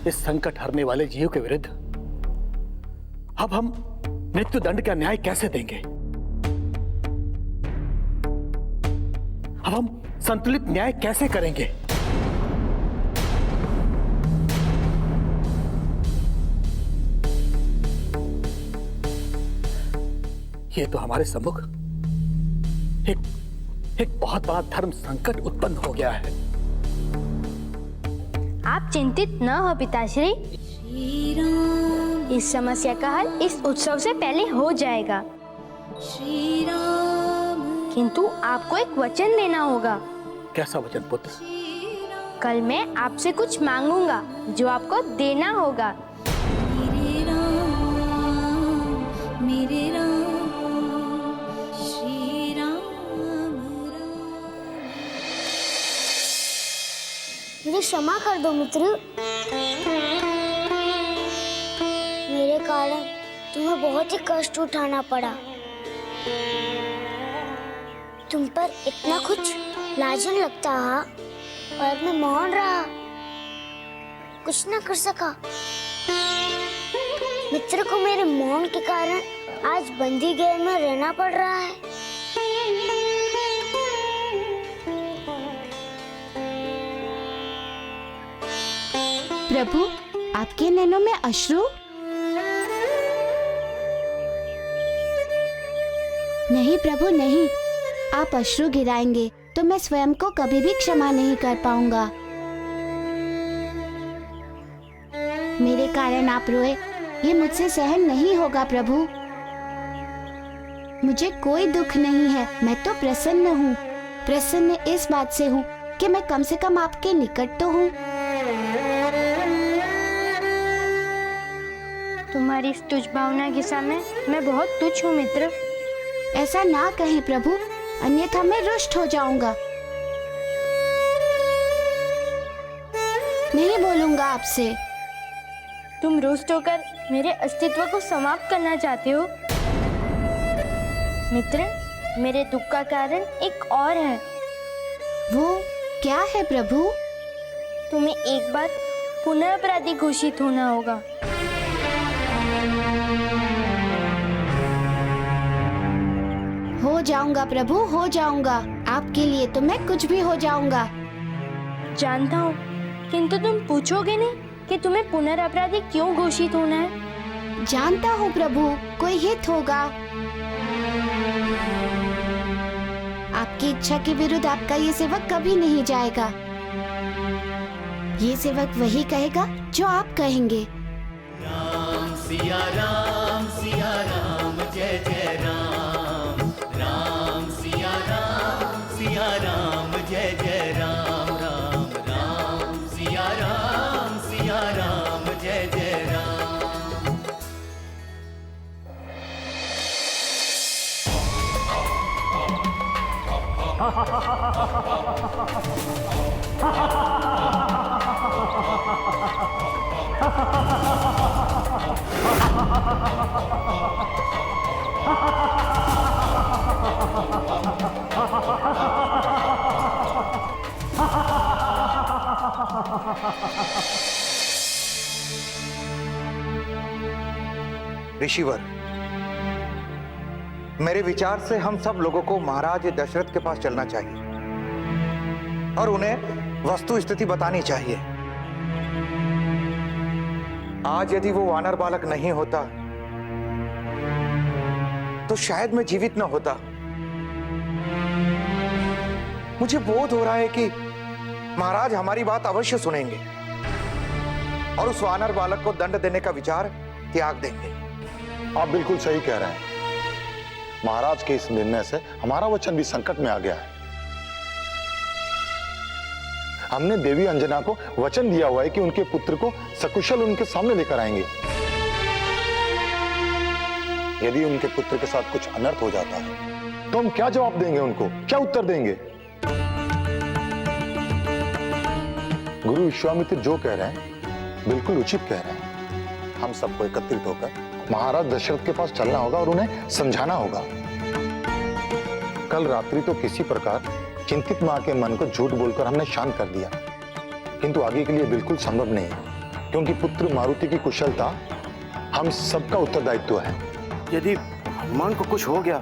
इस संकट हरने वाले जीव के विरुद्ध अब हम मृत्यु दंड का न्याय कैसे देंगे? अब हम संतुलित न्याय कैसे करेंगे? ये तो हमारे सम्मुख एक बहुत बड़ा धर्म संकट उत्पन्न हो गया है। आप चिंतित न हो पिताश्री, इस समस्या का हल इस उत्सव से पहले हो जाएगा। किंतु आपको एक वचन देना होगा। कैसा वचन पुत्र? कल मैं आपसे कुछ मांगूंगा जो आपको देना होगा। मुझे क्षमा कर दो मित्र। मेरे कारण तुम्हें बहुत ही कष्ट उठाना पड़ा। तुम पर इतना कुछ लाजन लगता है और मैं मौन रहा, कुछ ना कर सका। मित्र को मेरे मौन के कारण आज बंदी गृह में रहना पड़ रहा है। प्रभु, आपके नैनों में अश्रु? नहीं प्रभु नहीं, आप अश्रु गिराएंगे तो मैं स्वयं को कभी भी क्षमा नहीं कर पाऊंगा। मेरे कारण आप रोए, ये मुझसे सहन नहीं होगा प्रभु। मुझे कोई दुख नहीं है, मैं तो प्रसन्न हूँ। प्रसन्न इस बात से हूँ कि मैं कम से कम आपके निकट तो हूँ। तुम्हारी इस तुच्छ भावना के सामने मैं बहुत तुच्छ हूँ मित्र। ऐसा ना कहें प्रभु, अन्यथा मैं रुष्ट हो जाऊंगा। नहीं बोलूंगा आपसे। तुम रुष्ट होकर मेरे अस्तित्व को समाप्त करना चाहते हो? मित्र, मेरे दुख का कारण एक और है। वो क्या है प्रभु? तुम्हें एक बार पुनः अपराधी घोषित होना होगा। हो जाऊंगा प्रभु, हो जाऊंगा। आपके लिए तो मैं कुछ भी हो जाऊंगा। जानता हूँ, किंतु तुम पूछोगे नहीं कि तुम्हें पुनर्अपराधी क्यों घोषित होना है? जानता हूँ प्रभु, कोई हित होगा। आपकी इच्छा के विरुद्ध आपका ये सेवक कभी नहीं जाएगा। ये सेवक वही कहेगा जो आप कहेंगे। राम सिया राम जय जय राम। राम सिया राम जय जय राम। राम राम सिया राम जय जय राम। ऋषिवर, मेरे विचार से हम सब लोगों को महाराज दशरथ के पास चलना चाहिए और उन्हें वस्तु स्थिति बतानी चाहिए। आज यदि वो वानर बालक नहीं होता तो शायद मैं जीवित न होता। मुझे बोध हो रहा है कि महाराज हमारी बात अवश्य सुनेंगे और उस वानर बालक को दंड देने का विचार त्याग देंगे। आप बिल्कुल सही कह रहे हैं। महाराज के इस निर्णय से हमारा वचन भी संकट में आ गया है। हमने देवी अंजना को वचन दिया हुआ है कि उनके पुत्र को सकुशल उनके सामने लेकर आएंगे। यदि उनके पुत्र के साथ कुछ अनर्थ हो जाता है तो हम क्या जवाब देंगे उनको, क्या उत्तर देंगे? गुरु विश्वामित्र जो कह रहे हैं बिल्कुल उचित कह रहे हैं। हम सबको एकत्रित होकर महाराज दशरथ के पास चलना होगा और उन्हें समझाना होगा। कल रात्रि तो किसी प्रकार चिंतित मां के मन को झूठ बोलकर हमने शांत कर दिया, किंतु आगे के लिए बिल्कुल संभव नहीं है, क्योंकि पुत्र मारुति की कुशलता हम सबका उत्तरदायित्व है। यदि हनुमान को कुछ हो गया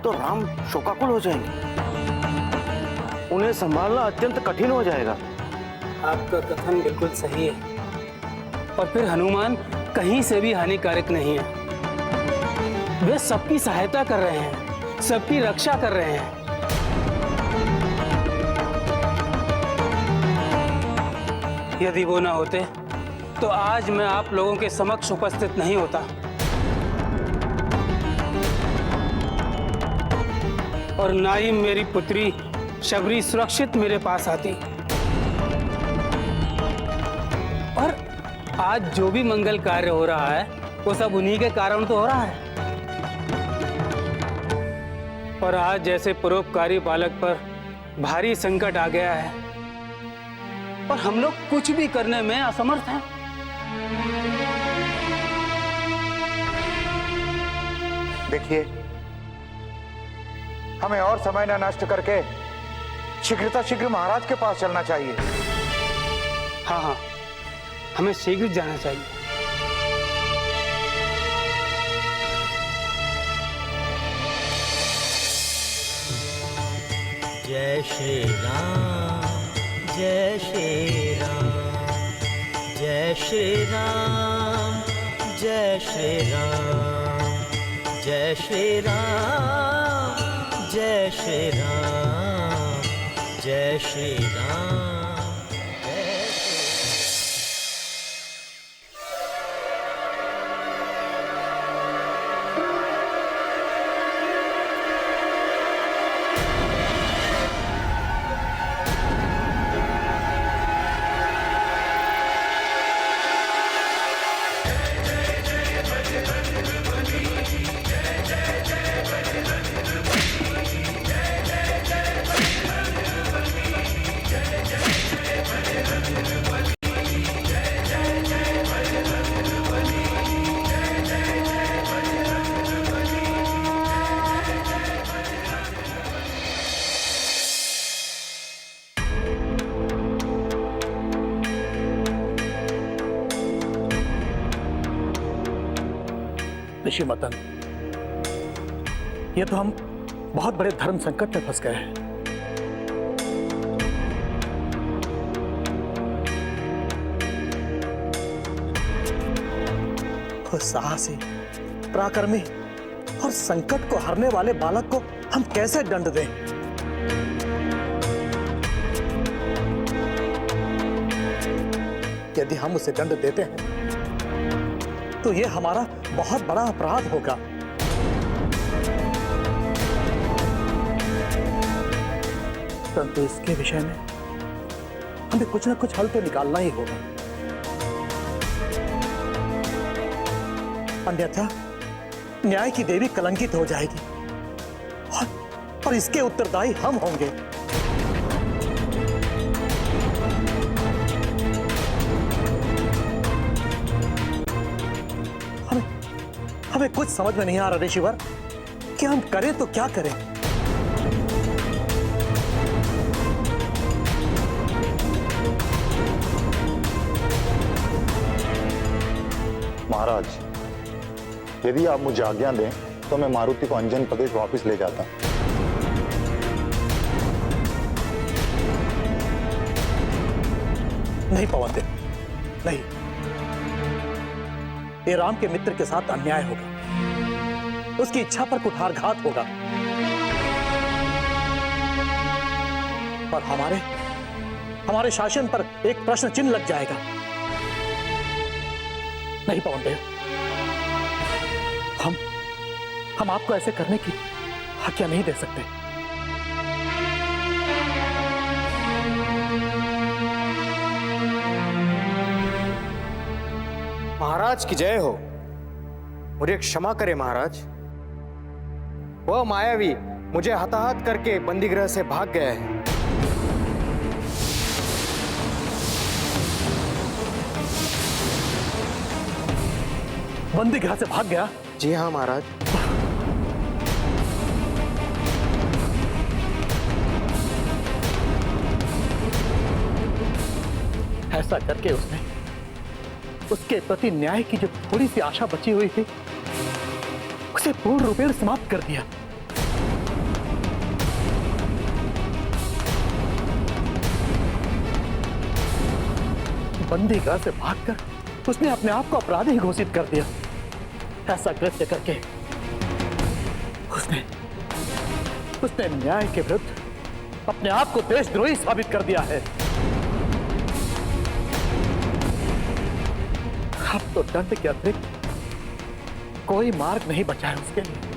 तो राम शोकाकुल हो जाएंगे, उन्हें संभालना अत्यंत कठिन हो जाएगा। आपका कथन बिल्कुल सही है, और फिर हनुमान कहीं से भी हानिकारक नहीं है। वे सबकी सहायता कर रहे हैं, सबकी रक्षा कर रहे हैं। यदि वो ना होते तो आज मैं आप लोगों के समक्ष उपस्थित नहीं होता। और ना ही मेरी पुत्री शबरी सुरक्षित मेरे पास आती। और आज जो भी मंगल कार्य हो रहा है वो सब उन्हीं के कारण तो हो रहा है। और आज जैसे परोपकारी बालक पर भारी संकट आ गया है और हम लोग कुछ भी करने में असमर्थ हैं। देखिए, हमें और समय न नष्ट करके शीघ्र महाराज के पास चलना चाहिए। हाँ, हमें शीघ्र जाना चाहिए। जय श्री राम, जय श्री राम, जय श्री राम, जय श्री राम, जय श्री राम, जय श्री राम, जय श्री राम। ऋषि मतन, ये तो हम बहुत बड़े धर्म संकट में फंस गए हैं। साहसी, पराक्रमी और संकट को हरने वाले बालक को हम कैसे दंड दें? यदि हम उसे दंड देते हैं तो यह हमारा बहुत बड़ा अपराध होगा। परंतु इसके विषय में हमें कुछ ना कुछ हल तो निकालना ही होगा, अन्यथा न्याय की देवी कलंकित हो जाएगी और इसके उत्तरदायी हम होंगे। हमें कुछ समझ में नहीं आ रहा ऋषिवर कि हम करें तो क्या करें। महाराज, यदि आप मुझे आज्ञा दें तो मैं मारुति को अंजन प्रदेश वापस ले जाता। नहीं पवनदेव, नहीं, ये राम के मित्र के साथ अन्याय होगा, उसकी इच्छा पर कुठारघात होगा और हमारे शासन पर एक प्रश्न चिन्ह लग जाएगा। नहीं पवनदेव, हम आपको ऐसे करने की आज्ञा नहीं दे सकते। महाराज की जय हो। मुझे क्षमा करें महाराज, वह मायावी मुझे हताहत करके बंदीगृह से भाग गया है। बंदीगृह से भाग गया? जी हाँ महाराज। ऐसा करके उसने उसके प्रति न्याय की जो थोड़ी सी आशा बची हुई थी उसे पूर्ण रूपेण समाप्त कर दिया। बंदीगृह से भागकर उसने अपने आप को अपराधी घोषित कर दिया। ऐसा कृत्य करके उसने न्याय के विरुद्ध अपने आप को देशद्रोही साबित कर दिया है। अब तो दंड के अतिरिक्त कोई मार्ग नहीं बचा है उसके लिए।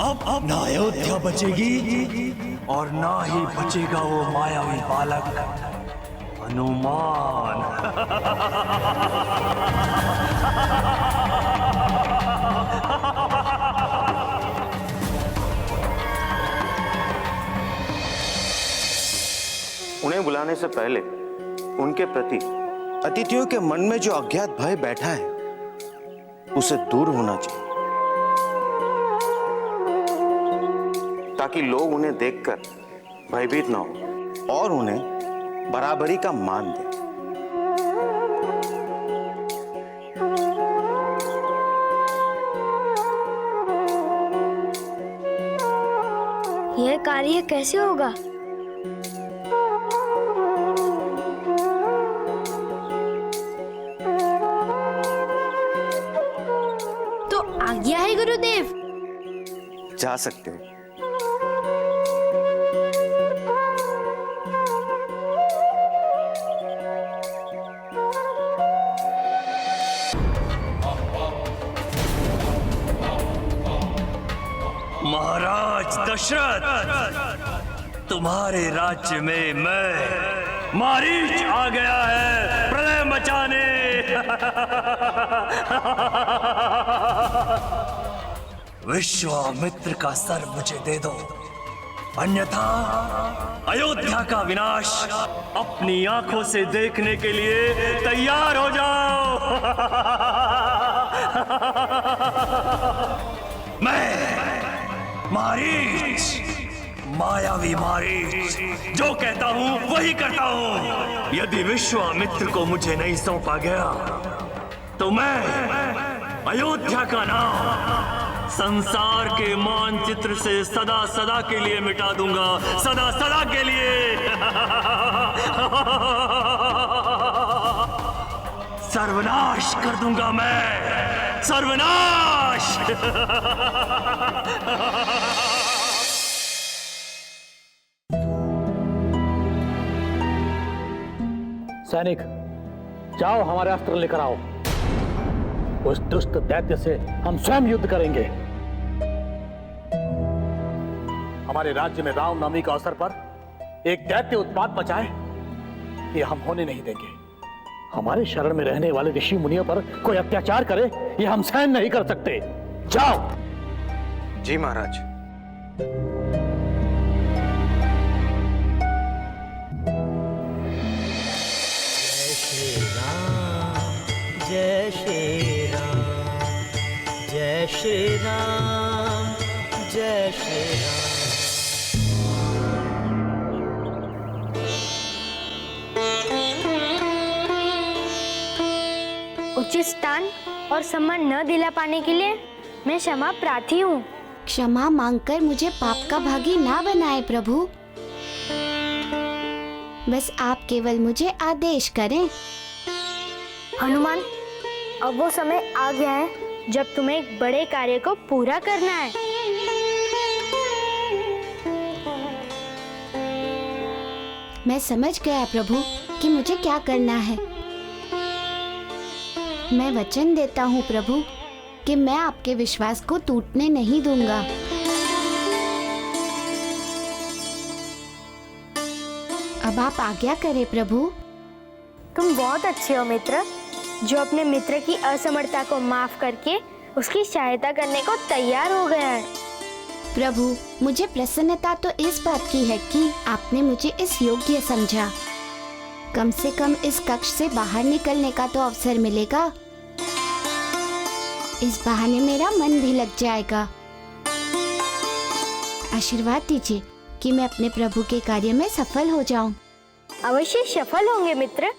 अब ना अयोध्या बचेगी और ना ही बचेगा वो मायावी बालक हनुमान। उन्हें बुलाने से पहले उनके प्रति अतिथियों के मन में जो अज्ञात भय बैठा है उसे दूर होना चाहिए, ताकि लोग उन्हें देखकर भयभीत न हो और उन्हें बराबरी का मान दें। यह कार्य कैसे होगा? तो आज्ञा है गुरुदेव। जा सकते हो। महाराज दशरथ, तुम्हारे राज्य में मैं मारीच आ गया है प्रलय मचाने। विश्वामित्र का सर मुझे दे दो, अन्यथा अयोध्या का विनाश अपनी आंखों से देखने के लिए तैयार हो जाओ। मैं मारीच, मायावी मारीच, जो कहता हूं वही करता हूं। यदि विश्वामित्र को मुझे नहीं सौंपा गया तो मैं अयोध्या का नाम संसार के मानचित्र से सदा सदा के लिए मिटा दूंगा, सदा सदा के लिए। सर्वनाश कर दूंगा मैं, सर्वनाश। सैनिक, जाओ हमारे अस्त्र लेकर आओ। उस दुष्ट दैत्य से हम स्वयं युद्ध करेंगे। हमारे राज्य में रामनवमी के अवसर पर एक दैत्य उत्पात मचाए, ये हम होने नहीं देंगे। हमारे शरण में रहने वाले ऋषि मुनियों पर कोई अत्याचार करे, ये हम सहन नहीं कर सकते। जाओ। जी महाराज। जय श्री राम, जय श्री राम, जय श्री राम। उचित स्थान और सम्मान न दिला पाने के लिए मैं क्षमा प्रार्थी हूँ। क्षमा मांगकर मुझे पाप का भागी ना बनाए प्रभु। बस आप केवल मुझे आदेश करें। हनुमान, अब वो समय आ गया है जब तुम्हें एक बड़े कार्य को पूरा करना है। मैं समझ गया प्रभु कि मुझे क्या करना है। मैं वचन देता हूँ प्रभु कि मैं आपके विश्वास को टूटने नहीं दूंगा। अब आप आज्ञा करें प्रभु। तुम बहुत अच्छे हो मित्र, जो अपने मित्र की असमर्थता को माफ करके उसकी सहायता करने को तैयार हो गया है। प्रभु, मुझे प्रसन्नता तो इस बात की है कि आपने मुझे इस योग्य समझा। कम से कम इस कक्ष से बाहर निकलने का तो अवसर मिलेगा। इस बहाने मेरा मन भी लग जाएगा। आशीर्वाद दीजिए कि मैं अपने प्रभु के कार्य में सफल हो जाऊं। अवश्य सफल होंगे मित्र।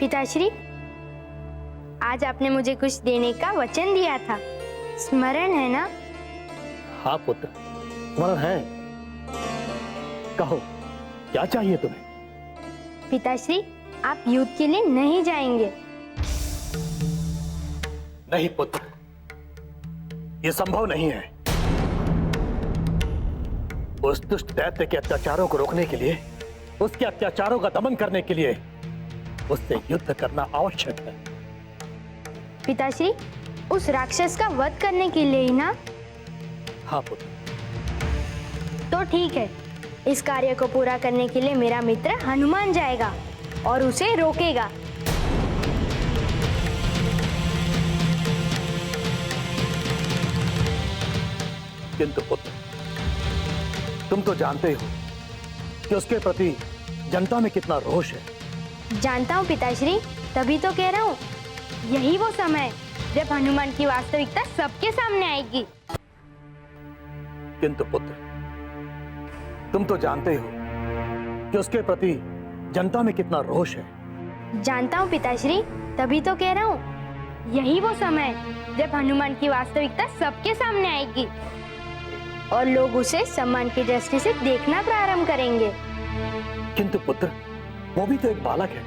पिताश्री, आज आपने मुझे कुछ देने का वचन दिया था, स्मरण है ना? हाँ पुत्र, स्मरण है। कहो, क्या चाहिए तुम्हें? पिताश्री, आप युद्ध के लिए नहीं जाएंगे। नहीं पुत्र, ये संभव नहीं है। उस दुष्ट दैत्य के अत्याचारों को रोकने के लिए, उसके अत्याचारों का दमन करने के लिए उससे युद्ध करना आवश्यक है। पिताश्री, उस राक्षस का वध करने के लिए ही ना? हाँ पुत्र। तो ठीक है, इस कार्य को पूरा करने के लिए मेरा मित्र हनुमान जाएगा और उसे रोकेगा। किंतु पुत्र, तुम तो जानते हो कि उसके प्रति जनता में कितना रोष है। जानता हूँ पिताश्री, तभी तो कह रहा हूँ, यही वो समय जब हनुमान की वास्तविकता सबके सामने आएगी। किंतु पुत्र, तुम तो जानते हो कि उसके प्रति जनता में कितना रोष है। जानता हूँ पिताश्री, तभी तो कह रहा हूँ, यही वो समय जब हनुमान की वास्तविकता सबके सामने आएगी और लोग उसे सम्मान की दृष्टि से देखना प्रारंभ करेंगे। किंतु पुत्र, वो भी तो एक बालक है,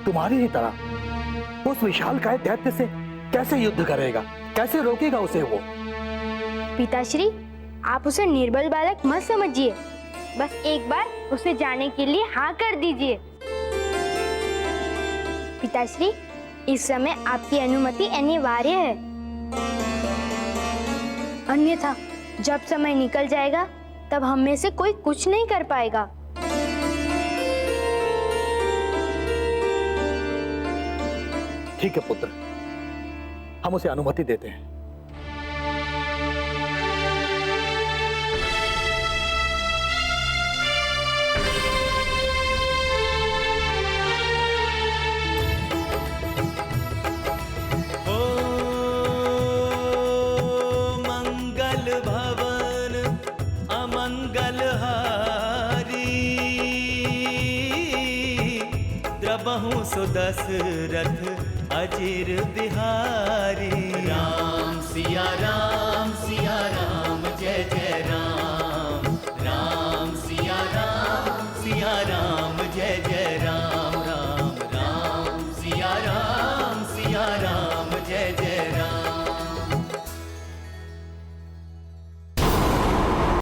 तुम्हारी ही तरह। उस विशालकाय दैत्य से कैसे युद्ध करेगा, कैसे रोकेगा उसे वो? पिताश्री, आप उसे निर्बल बालक मत समझिए, बस एक बार उसे जाने के लिए हाँ कर दीजिए। पिताश्री, इस समय आपकी अनुमति अनिवार्य है, अन्यथा जब समय निकल जाएगा तब हम में से कोई कुछ नहीं कर पाएगा। ठीक है पुत्र, हम उसे अनुमति देते हैं। ओ मंगल भवन अमंगल हारी, द्रबहु सुदशरथ अजिर बिहारी। राम सिया राम जय जय राम। राम सिया राम जय जय राम। राम राम सिया राम जय जय